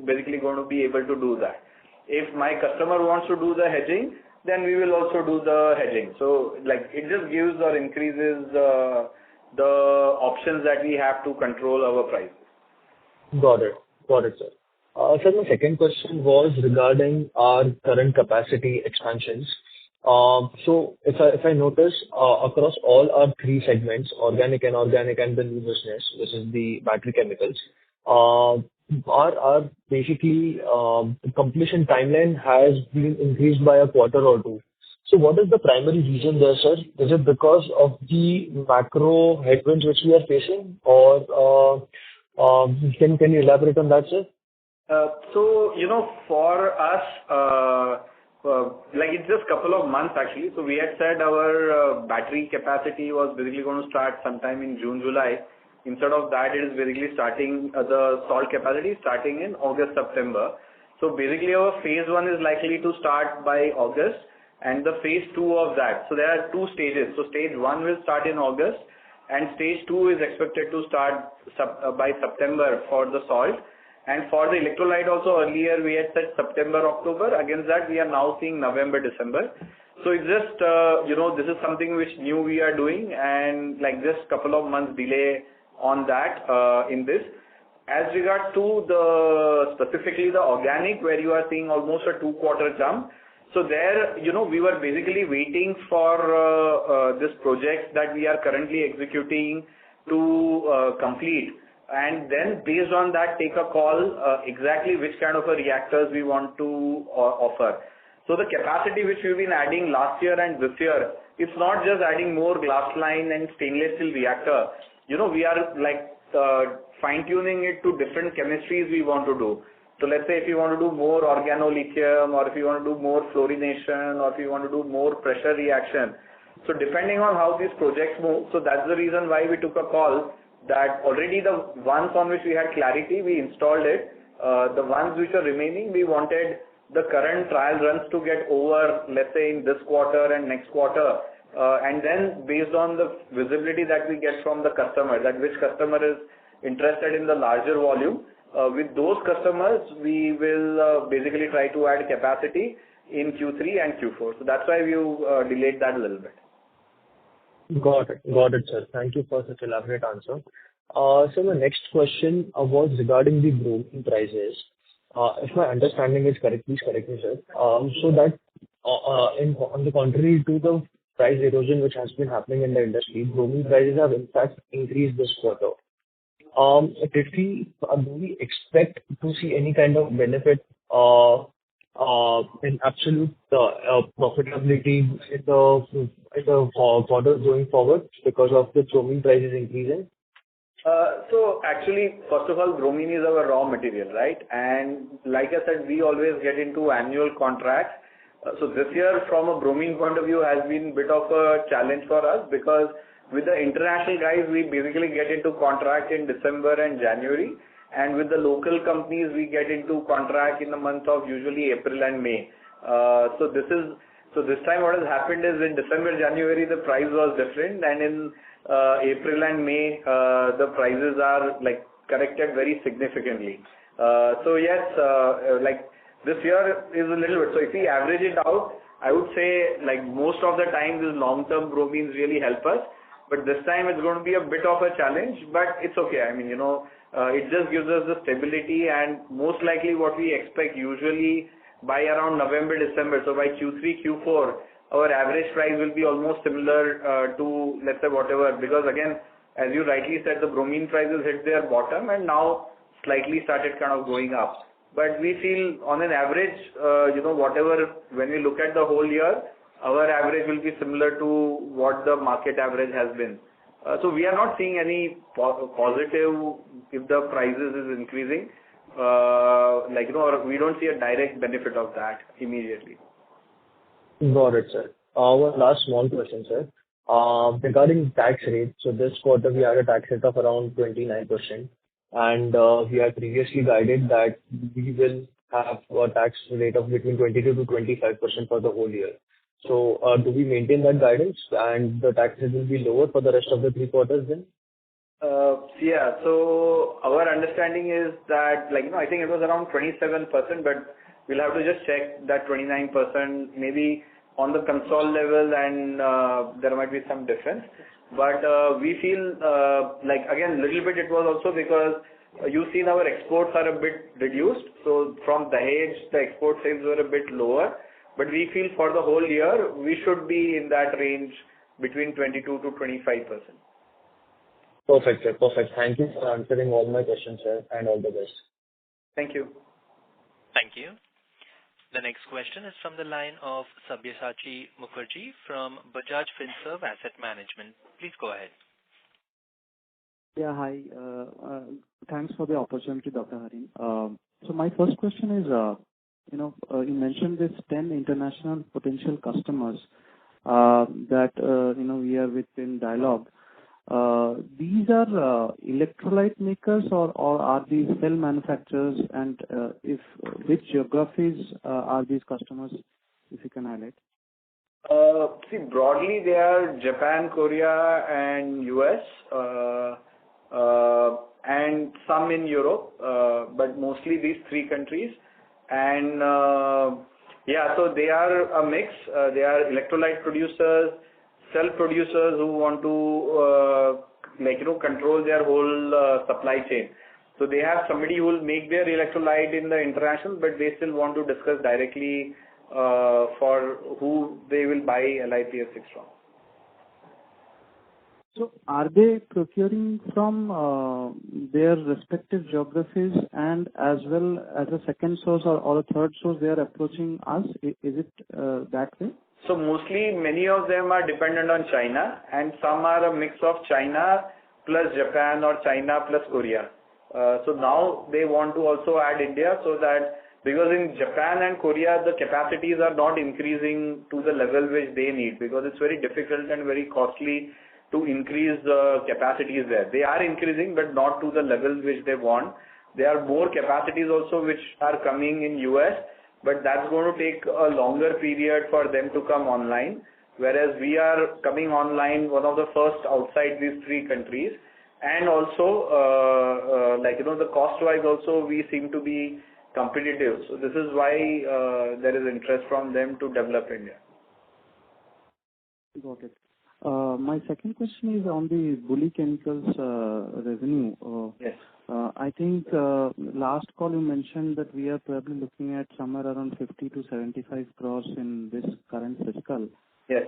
basically going to be able to do that. If my customer wants to do the hedging, then we will also do the hedging. So it just gives or increases the options that we have to control our prices. Got it, sir. Sir, my second question was regarding our current capacity expansions. So if I notice across all our 3 segments, organic, inorganic, and the new business, which is the battery chemicals, our basically completion timeline has been increased by a quarter or 2. So what is the primary reason there, sir? Is it because of the macro headwinds which we are facing, or can you elaborate on that, sir? So, for us, it's just a couple of months actually. So we had said our battery capacity was basically going to start sometime in June, July. Instead of that, it is basically starting the salt capacity starting in August, September. So basically our phase 1 is likely to start by August, and the phase 2 of that. So there are 2 stages. So stage 1 will start in August, and stage 2 is expected to start by September for the salt. And for the electrolyte also, earlier we had said September, October. Against that, we are now seeing November, December. So it's just, this is something which new we are doing, and like just couple of months delay on that in this. As regards to specifically the organic, where you are seeing almost a 2-quarter jump. So there, we were basically waiting for this project that we are currently executing to complete, and then based on that take a call exactly which kind of a reactors we want to offer. So the capacity which we've been adding last year and this year, it's not just adding more glass line and stainless steel reactor. We are like fine-tuning it to different chemistries we want to do. So let's say if you want to do more organolithium, or if you want to do more fluorination, or if you want to do more pressure reaction. So depending on how these projects move, so that's the reason why we took a call that already the ones on which we had clarity, we installed it. The ones which are remaining, we wanted the current trial runs to get over, let's say in this quarter and next quarter. And then based on the visibility that we get from the customer, that which customer is interested in the larger volume, with those customers, we will basically try to add capacity in Q3 and Q4. So that's why we delayed that a little bit. Got it, sir. Thank you for such elaborate answer. So my next question was regarding the bromine prices. If my understanding is correct, please correct me, sir. So that on the contrary to the price erosion which has been happening in the industry, bromine prices have in fact increased this quarter. Do we expect to see any kind of benefit in absolute profitability in the quarters going forward because of the bromine prices increasing? So actually, first of all, bromine is our raw material, right? And like I said, we always get into annual contracts. So this year, from a bromine point of view, has been a bit of a challenge for us, because with the international guys, we basically get into contract in December and January. And with the local companies, we get into contract in the month of usually April and May. So this time what has happened is in December, January, the price was different, and in April and May, the prices are like corrected very significantly. So yes, like this year is a little bit. So if we average it out, I would say like most of the time these long-term bromines really help us. But this time it's going to be a bit of a challenge, but it's okay. I mean, it just gives us the stability, and most likely what we expect usually by around November, December, so by Q3, Q4, our average price will be almost similar to, let's say, whatever, because again, as you rightly said, the bromine prices hit their bottom and now slightly started kind of going up. But we feel on an average, whatever, when we look at the whole year, our average will be similar to what the market average has been. So we are not seeing any positive if the prices is increasing, or we don't see a direct benefit of that immediately. Got it, sir. One last small question, sir. Regarding tax rate, so this quarter we had a tax rate of around 29%, and we had previously guided that we will have a tax rate of between 22 to 25% for the whole year. So do we maintain that guidance, and the tax rate will be lower for the rest of the 3 quarters then? Yeah. So our understanding is that, I think it was around 27%, but we'll have to just check that 29% maybe on the console level, and there might be some difference. But we feel again, little bit it was also because you've seen our exports are a bit reduced. So from Dahej, the export sales were a bit lower. But we feel for the whole year, we should be in that range between 22 to 25%. Perfect, sir. Perfect. Thank you for answering all my questions, sir, and all the best. Thank you. Thank you. The next question is from the line of Sabyasachi Mukherjee from Bajaj Finserv Asset Management. Please go ahead. Yeah, hi. Thanks for the opportunity, Dr. Harin. So my first question is, you mentioned this 10 international potential customers that we are within dialogue. These are electrolyte makers, or are these cell manufacturers, and which geographies are these customers, if you can highlight? See, broadly they are Japan, Korea, and US, and some in Europe, but mostly these 3 countries. And Yeah, so they are a mix. They are electrolyte producers, cell producers who want to control their whole supply chain. So they have somebody who will make their electrolyte in the international, but they still want to discuss directly for who they will buy LiPF6 from. So are they procuring from their respective geographies and as well as a second source or a third source they are approaching us? Is it that way? So mostly many of them are dependent on China and some are a mix of China plus Japan or China plus Korea. So now they want to also add India so that because in Japan and Korea the capacities are not increasing to the level which they need because it's very difficult and very costly to increase the capacities there. They are increasing but not to the level which they want. There are more capacities also which are coming in US, but that's going to take a longer period for them to come online. Whereas we are coming online one of the first outside these three countries. And also, the cost-wise also we seem to be competitive. So this is why there is interest from them to develop India. Got it. My second question is on the BuLi Chemicals revenue. Yes. I think last call you mentioned that we are probably looking at somewhere around 50 to 75 crores in this current fiscal. Yes.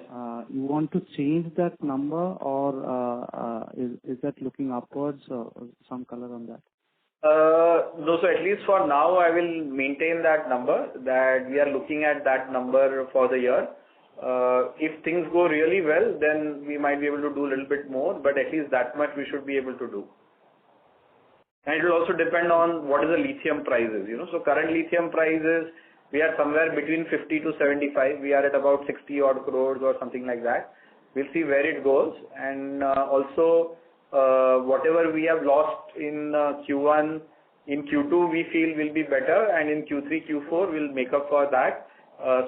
You want to change that number or is that looking upwards or some color on that? No, so at least for now I will maintain that number that we are looking at that number for the year. If things go really well, then we might be able to do a little bit more, but at least that much we should be able to do. And it will also depend on what is the lithium prices, So current lithium prices, we are somewhere between 50 to 75. We are at about 60 odd crores or something like that. We'll see where it goes. And also, whatever we have lost in Q1, in Q2 we feel will be better, and in Q3, Q4 we'll make up for that.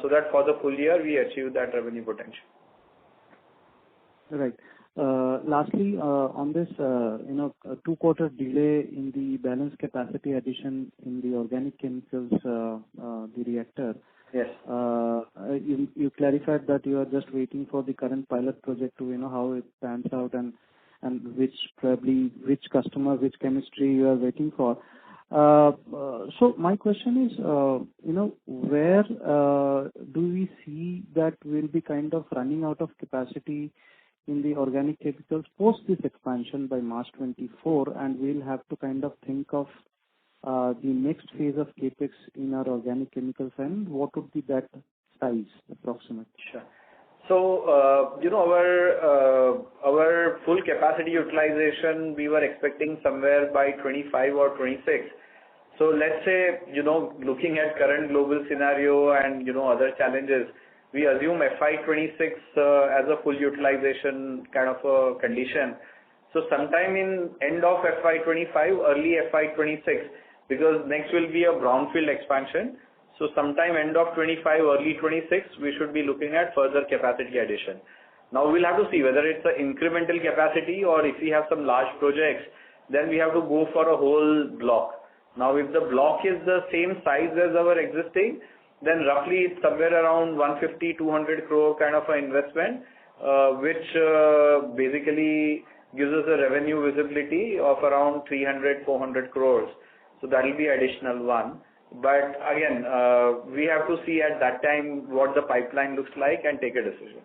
So that for the full year we achieve that revenue potential. Right. Lastly, on this, 2-quarter delay in the balance capacity addition in the organic chemicals, the reactor. Yes. You clarified that you are just waiting for the current pilot project to how it pans out and which customer, which chemistry you are waiting for. So my question is, where do we see that we'll be kind of running out of capacity in the organic chemicals post this expansion by March 24, and we'll have to kind of think of the next phase of capex in our organic chemicals, and what would be that size approximate? Sure. So, our full capacity utilization, we were expecting somewhere by 25 or 26. So let's say, looking at current global scenario and, other challenges, we assume FY26 as a full utilization kind of a condition. So sometime in end of FY25, early FY26, because next will be a brownfield expansion. So sometime end of 25, early 26, we should be looking at further capacity addition. Now we'll have to see whether it's an incremental capacity or if we have some large projects, then we have to go for a whole block. Now if the block is the same size as our existing, then roughly it's somewhere around 150-200 crore kind of an investment, which basically gives us a revenue visibility of around 300-400 crores. So that will be additional one. But again, we have to see at that time what the pipeline looks like and take a decision.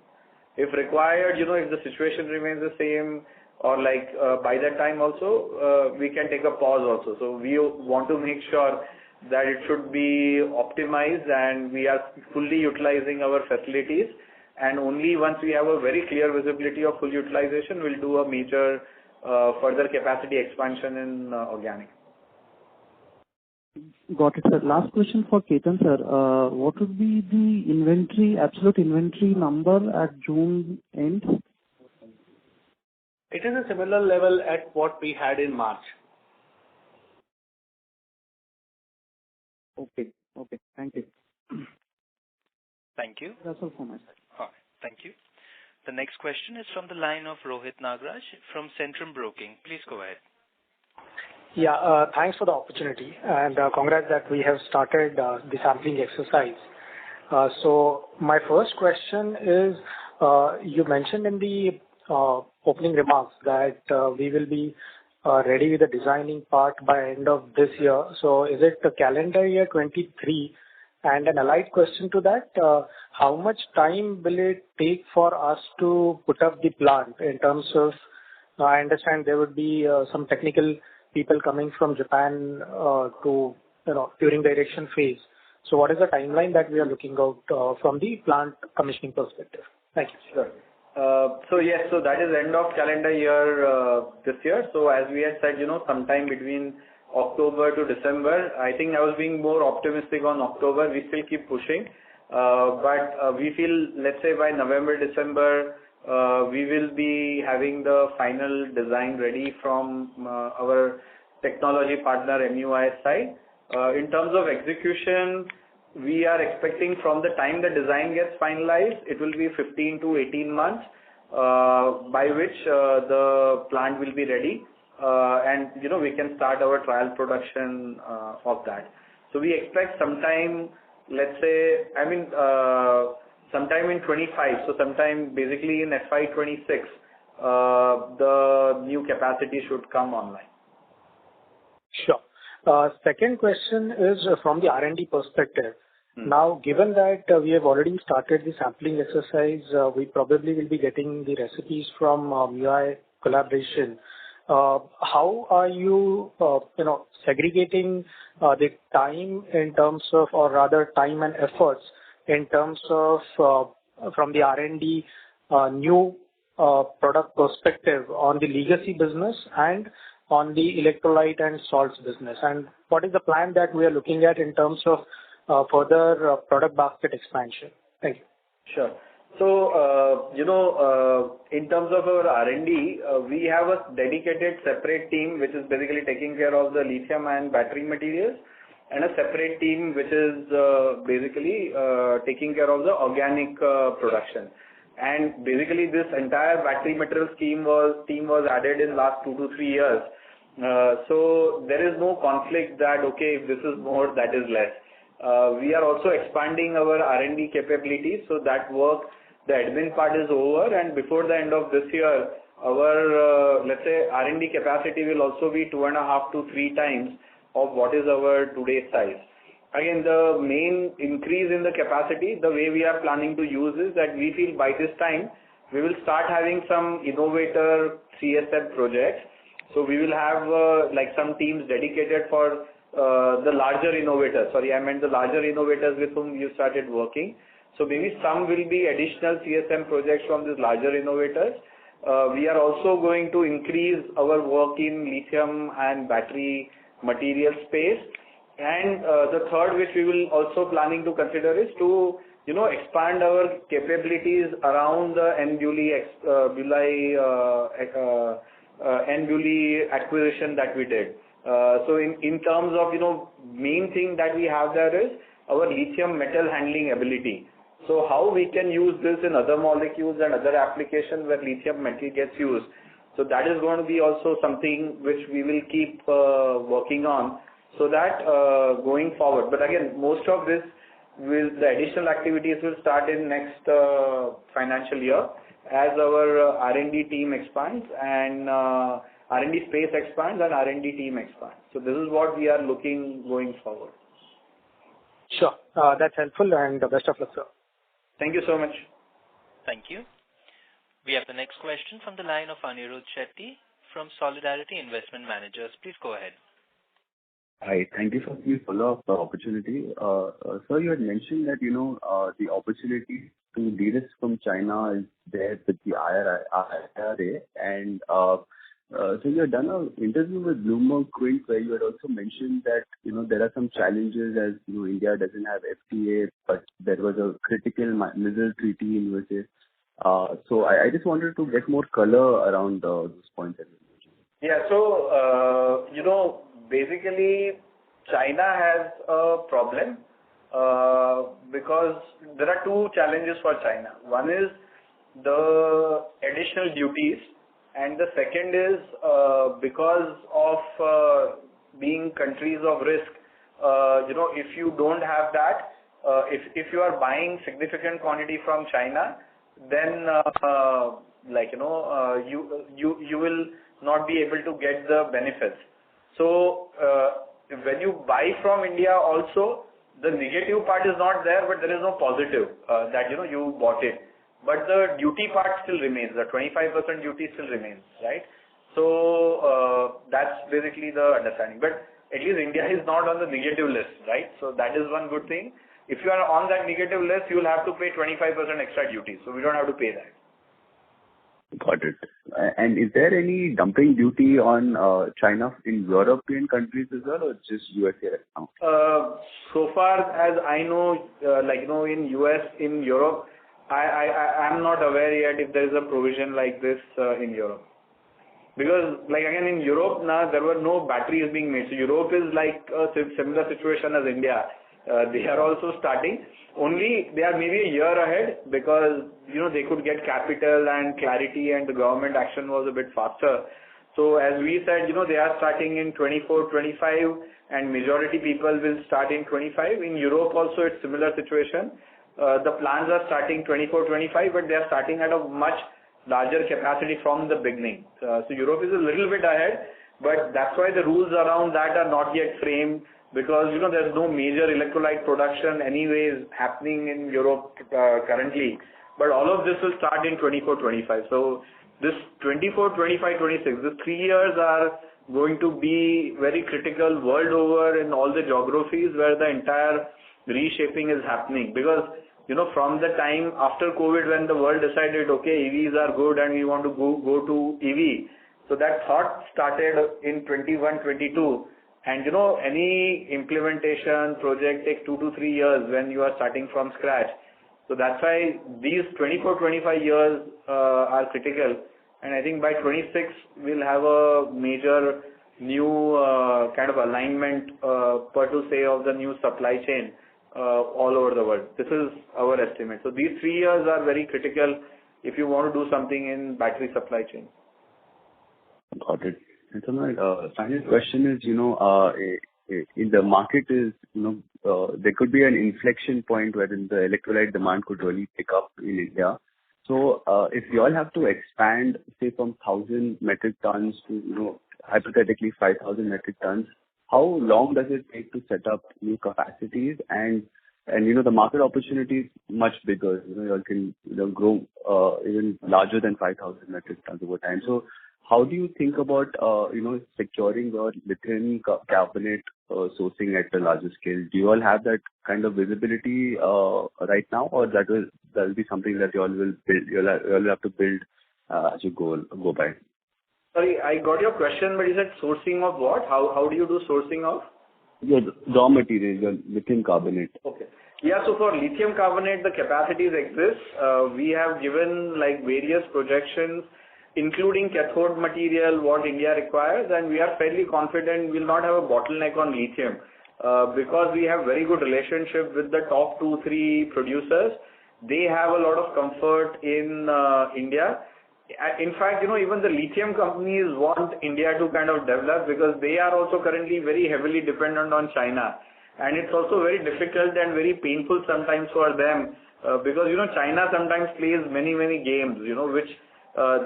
If required, if the situation remains the same or by that time also, we can take a pause also. So we want to make sure that it should be optimized and we are fully utilizing our facilities, and only once we have a very clear visibility of full utilization, we'll do a major further capacity expansion in organic. Got it, sir. Last question for Ketan, sir. What would be the absolute inventory number at June end? It is a similar level at what we had in March. Okay. Thank you. Thank you. That's all from my side. All right. Thank you. The next question is from the line of Rohit Nagraj from Centrum Broking. Please go ahead. Yeah, thanks for the opportunity and congrats that we have started the sampling exercise. So my first question is, you mentioned in the opening remarks that we will be ready with the designing part by end of this year. So is it the calendar year 23? And an allied question to that, how much time will it take for us to put up the plant in terms of, I understand there would be some technical people coming from Japan to, during the erection phase. So what is the timeline that we are looking out from the plant commissioning perspective? Thank you. Sure. So that is end of calendar year this year. So as we had said, sometime between October to December. I think I was being more optimistic on October. We still keep pushing. But we feel, let's say by November, December, we will be having the final design ready from our technology partner MUI side. In terms of execution, we are expecting from the time the design gets finalized, it will be 15 to 18 months, by which the plant will be ready. And we can start our trial production of that. So we expect sometime, let's say, sometime in 25. So sometime basically in FY26, the new capacity should come online. Sure. Second question is from the R&D perspective. Now, given that we have already started the sampling exercise, we probably will be getting the recipes from MUI collaboration. How are you, segregating the time in terms of, or rather time and efforts in terms of from the R&D new product perspective on the legacy business and on the electrolyte and salts business? And what is the plan that we are looking at in terms of further product basket expansion? Thank you. Sure. So, in terms of our R&D, we have a dedicated separate team which is basically taking care of the lithium and battery materials, and a separate team which is basically taking care of the organic production. And basically this entire battery materials team was added in last 2 to 3 years. So there is no conflict that, okay, if this is more, that is less. We are also expanding our R&D capabilities, so that work, the admin part is over, and before the end of this year, our, let's say, R&D capacity will also be 2.5 to 3 times of what is our today's size. Again, the main increase in the capacity, the way we are planning to use is that we feel by this time, we will start having some innovator CSM projects. So we will have like some teams dedicated for the larger innovators. Sorry, I meant the larger innovators with whom you started working. So maybe some will be additional CSM projects from these larger innovators. We are also going to increase our work in lithium and battery material space. And the third, which we will also planning to consider, is to expand our capabilities around the N-Buli acquisition that we did. So in terms of main thing that we have there is our lithium metal handling ability. So how we can use this in other molecules and other applications where lithium metal gets used. So that is going to be also something which we will keep working on, so that going forward. But again, most of this the additional activities will start in next financial year as our R&D team expands and R&D space expands and R&D team expands. So this is what we are looking going forward. Sure. That's helpful, and best of luck, sir. Thank you so much. Thank you. We have the next question from the line of Anirudh Shetty from Solidarity Investment Managers. Please go ahead. Hi. Thank you for the follow-up opportunity. Sir, you had mentioned that, the opportunity to de-risk from China is there with the IRA, and so you had done an interview with Bloomberg Quint where you had also mentioned that, there are some challenges as, India doesn't have FTA, but there was a critical missile treaty in USA. So I just wanted to get more color around those points that you mentioned. Yeah. So, basically, China has a problem because there are two challenges for China. One is the additional duties, and the second is because of being countries of risk. If you don't have that, if you are buying significant quantity from China, then you will not be able to get the benefits. So when you buy from India also, the negative part is not there, but there is no positive that you bought it. But the duty part still remains. The 25% duty still remains, right? So that's basically the understanding. But at least India is not on the negative list, right? So that is one good thing. If you are on that negative list, you will have to pay 25% extra duty. So we don't have to pay that. Got it. And is there any dumping duty on China in European countries as well, or just USA right now? So far as I know, in US, in Europe, I'm not aware yet if there is a provision like this in Europe. Because again in Europe now there were no batteries being made. So Europe is like a similar situation as India. They are also starting. Only they are maybe a year ahead because they could get capital and clarity, and the government action was a bit faster. So as we said, they are starting in 24, 25, and majority people will start in 25. In Europe also it's similar situation. The plans are starting 24, 25, but they are starting at a much larger capacity from the beginning. So Europe is a little bit ahead, but that's why the rules around that are not yet framed, because there's no major electrolyte production anyways happening in Europe currently. But all of this will start in 24, 25. So this 24, 25, 26, these 3 years are going to be very critical world over in all the geographies where the entire reshaping is happening. Because from the time after COVID, when the world decided, okay, EVs are good and we want to go to EV. So that thought started in 21, 22. And any implementation project takes 2 to 3 years when you are starting from scratch. So that's why these 24, 25 years are critical. And I think by 26, we'll have a major new kind of alignment, per to say, of the new supply chain all over the world. This is our estimate. So these 3 years are very critical if you want to do something in battery supply chain. Got it. And so my final question is, in the market is, there could be an inflection point wherein the electrolyte demand could really pick up in India. So if you all have to expand, say from 1,000 metric tons to, hypothetically 5,000 metric tons, how long does it take to set up new capacities? And the market opportunity is much bigger. You all can grow even larger than 5,000 metric tons over time. So how do you think about securing your lithium carbonate sourcing at a larger scale? Do you all have that kind of visibility right now, or that will be something that you all will build? You all have to build as you go by. Sorry, I got your question, but you said sourcing of what? How do you do sourcing of? Your raw material, your lithium carbonate. Okay. Yeah, so for lithium carbonate, the capacities exist. We have given various projections, including cathode material, what India requires, and we are fairly confident we'll not have a bottleneck on lithium because we have very good relationship with the top 2-3 producers. They have a lot of comfort in India. In fact, even the lithium companies want India to kind of develop because they are also currently very heavily dependent on China. And it's also very difficult and very painful sometimes for them because, China sometimes plays many, many games, which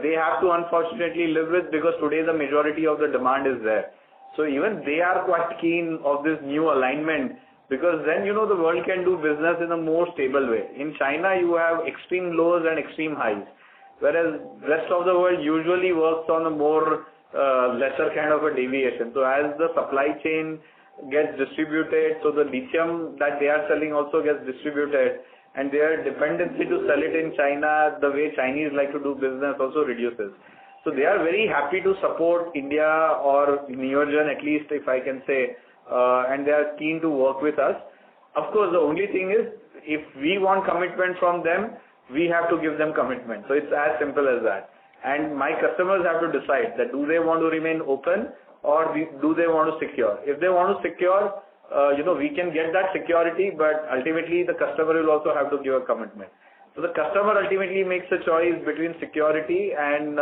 they have to unfortunately live with because today the majority of the demand is there. So even they are quite keen of this new alignment because then, the world can do business in a more stable way. In China, you have extreme lows and extreme highs. Whereas rest of the world usually works on a more lesser kind of a deviation. So as the supply chain gets distributed, so the lithium that they are selling also gets distributed, and their dependency to sell it in China, the way Chinese like to do business, also reduces. So they are very happy to support India or Neogen, at least if I can say, and they are keen to work with us. Of course, the only thing is, if we want commitment from them, we have to give them commitment. So it's as simple as that. And my customers have to decide that do they want to remain open or do they want to secure. If they want to secure, we can get that security, but ultimately the customer will also have to give a commitment. So the customer ultimately makes a choice between security and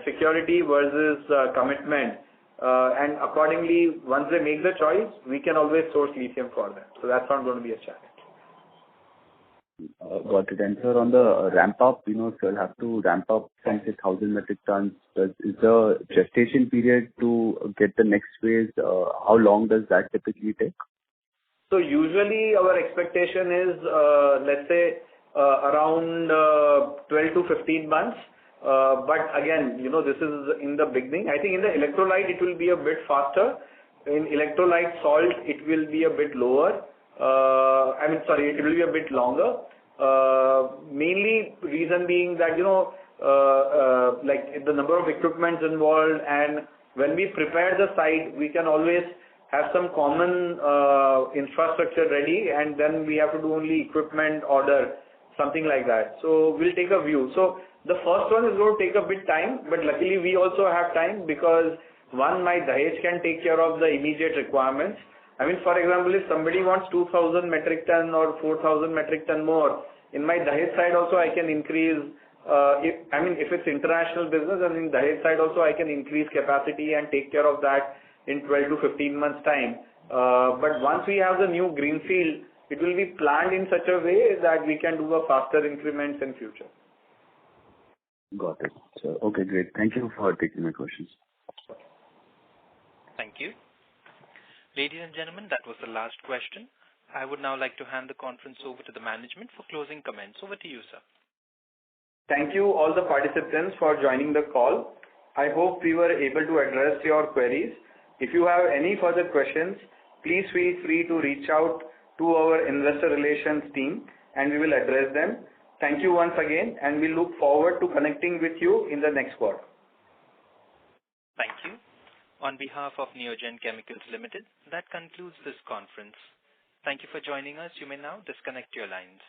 security versus commitment. and accordingly, once they make the choice, we can always source lithium for them. So that's not going to be a challenge. Got it. And sir, on the ramp up, sir, have to ramp up from say 1,000 metric tons. Is the gestation period to get the next phase? How long does that typically take? So usually our expectation is, let's say, around 12 to 15 months. But again, this is in the beginning. I think in the electrolyte, it will be a bit faster. In electrolyte salt, it will be a bit lower. It will be a bit longer. Mainly reason being that, like the number of equipments involved, and when we prepare the site, we can always have some common infrastructure ready, and then we have to do only equipment order, something like that. So we'll take a view. So the first one is going to take a bit time, but luckily we also have time because one, my Dahej can take care of the immediate requirements. For example, if somebody wants 2,000 metric ton or 4,000 metric ton more, in my Dahej side also I can increase, if it's international business, and in Dahej side also I can increase capacity and take care of that in 12 to 15 months time. But once we have the new greenfield, it will be planned in such a way that we can do a faster increments in future. Got it. So, okay, great. Thank you for taking my questions. Thank you. Ladies and gentlemen, that was the last question. I would now like to hand the conference over to the management for closing comments. Over to you, sir. Thank you all the participants for joining the call. I hope we were able to address your queries. If you have any further questions, please feel free to reach out to our investor relations team and we will address them. Thank you once again, and we look forward to connecting with you in the next quarter. Thank you. On behalf of Neogen Chemicals Limited, that concludes this conference. Thank you for joining us. You may now disconnect your lines.